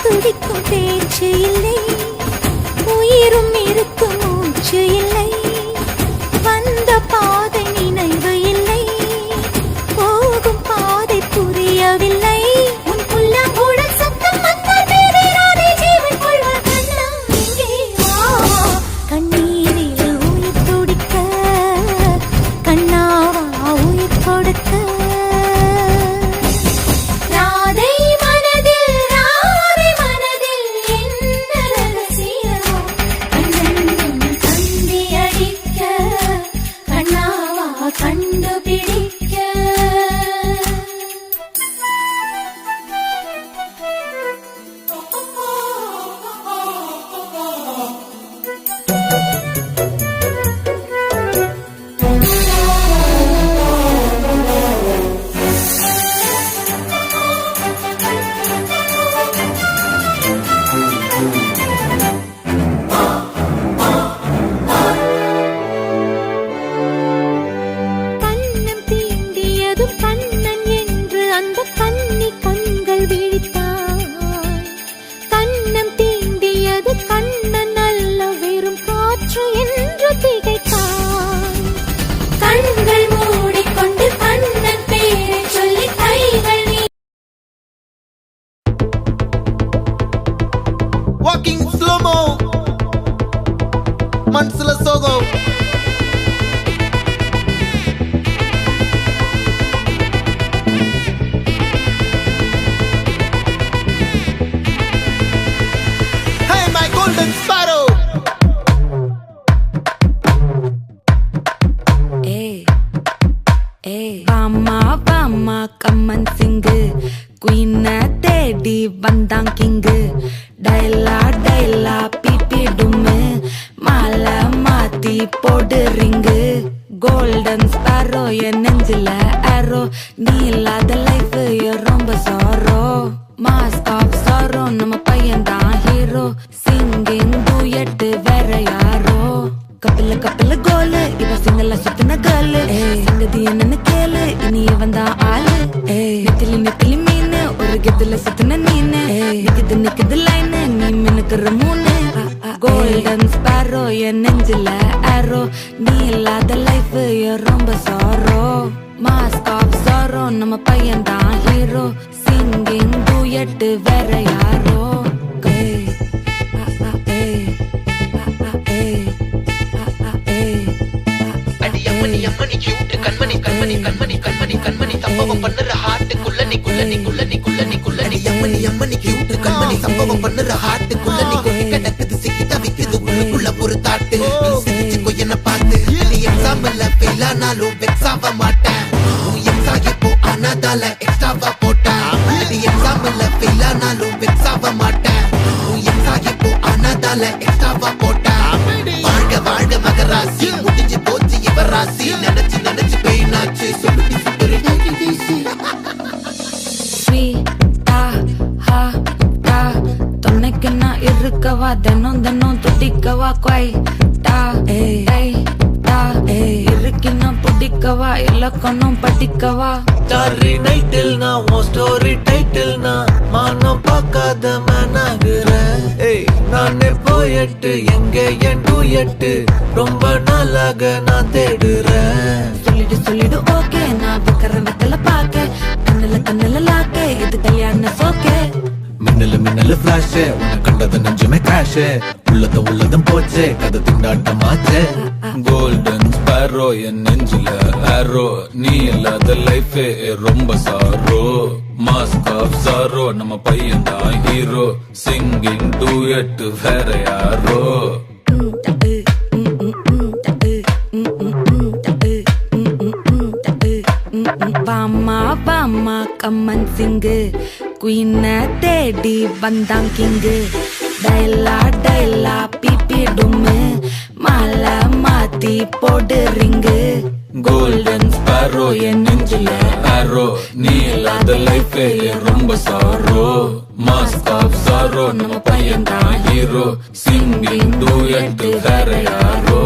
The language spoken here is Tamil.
துடிக்கும் பேச்சு இல்லை, உயிரும் இருக்கும் மூச்சு இல்லை, வந்த பாதை நினைவு இல்லை, போகும் பாதை புரியவில்லை. உன் புல்லாங்குழல் சத்தம் வந்தால் பேரிராதே ஜீவன் கொள்வார் கண்ணம் இங்கே வா. கண்ணீரில் உயிர் துடிக்க கண்ணாவா உயிர் கொடுக்க. Walking slow-mo, Mansala Sogo. Hey, my golden sparrow. Hey, hey, Vama, Vama, come and sing. Queen தேடி வந்தான் கிங்கு. டைலா டைலா பிபி டும்மு, மாலை மாத்தி போடு ரிங்கு. கோல்டன் ஸ்பாரோ என் நெஞ்சில ஆரோ, நீ இல்லாத லைஃப் ரொம்ப சாரோ. மாஸ்க் ஆஃப் சாரோ நம்ம பையன் தான் ஹீரோ. சிங்கிங் டூயட் வேற யாரோ. கப்பில கப்பில கோலு இவ சிங்கல சுத்தின கேளு. சங்கதி என்னன்னு கேளு, இனி இவன் தான் ஆளு. நெத்திலி நெத்திலி மீனு, ஒரு கெத்துல சுத்தின நீனு. நிக்குது நிக்குது லைனு, நீ மினுக்குற மூணு. கோல்டன் ஸ்பாரோ என் நெஞ்சில ஆரோ, நீ இல்லாத லைஃப் ரொம்ப சாரோ. மாஸ்க் ஆஃப் சாரோ நம்ம பையன் தான் ஹீரோ. சிங்கிங் டூயட் வேற யாரோ. கண்மணி கண்மணி கண்மணி கண்மணி கண்மணி சம்பவம் பண்ணுற ஹார்ட்டுக்குள்ள நீ குள்ள நீ குள்ள நீ குள்ள நீ குள்ள நீ அம்மணி அம்மணி கியூட் கண்மணி சம்பவம் பண்ணுற ஹார்ட்டுக்குள்ள நீ கொட்டி கிடக்குது சிக்கி தவிக்குது உள்ளுக்குள்ள ஒரு தாட்டு. நீ சிரிச்சுக்கோ என்ன பார்த்து, நீ எக்ஸாம்பிள் ஃபெயில் ஆனாலும் வெக்ஸ் ஆக மாட்டேன். உன் எக்ஸ் ஆகி போ ஆனாதால எக்ஸ்ட்ராவா போட்டேன். நீ எக்ஸாம்பிள் ஃபெயில் ஆனாலும் வெக்ஸ் ஆக மாட்டேன். உன் எக்ஸ் ஆகி போ ஆனாதால எக்ஸ்ட்ராவா போட்டேன். வாழ்க வாழ்க மகராசி, முடிஞ்சு போச்சு இவர் ராசி. நினைச்சு நினைச்சு பெயினாச்சு சொல்லுடி சுத்தரி துணைக்கு நான் இருக்கவா, தினம் தினம் துடிக்கவா. குவாய் டா இருக்கினா பிடிக்கவா, இலக்கணம் படிக்கவா. ஸ்டாரி நைட்டில் நான் உன் ஸ்டோரி டைட்டில் நான் மானம் பார்க்காத மேனாகுற. நானே போயட்டு எங்க என் டூயட்டு ரொம்ப நாளாக நான் தேடுறேன். சொல்லிடு சொல்லிடு ஓகே, நான் விக்கிற வெத்தல பாக்க. கண்ணுல கண்ணுல லாக்கே, இது கல்யாண சோக்கே. மின்னலு மின்னலு ஃபிளாஷ், உன்னை கண்டது நெஞ்சுமே கிராஷ். உள்ளதும் உள்ளதும் போச்சே, கதை திண்டாட்டமாச்சே. கோல்டன் ஸ்பாரோ என் நெஞ்சில ஆரோ, நீ இல்லாத லைஃப் ரொம்ப சாரோ. மாஸ்க் ஆஃப் சாரோ நம்ம பையன் தான் ஹீரோ. சிங்கிங் டூயட் வேற யாரோ. வாமா வாமா கம்மன் சிங்கு, குயின தேடி வந்தான் கிங்கு. டைலா டைலா பிபி டும்மு, மாலை மாத்தி போடு ரிங்கு. கோல்டன் ஸ்பாரோ என் நெஞ்சில ஆரோ, நீ இல்லாத லைஃப் ரொம்ப சாரோ. மாஸ்க் ஆஃப் சாரோ நம்ம பையன் தான் ஹீரோ. சிங்கிங் டூயட் வேற யாரோ.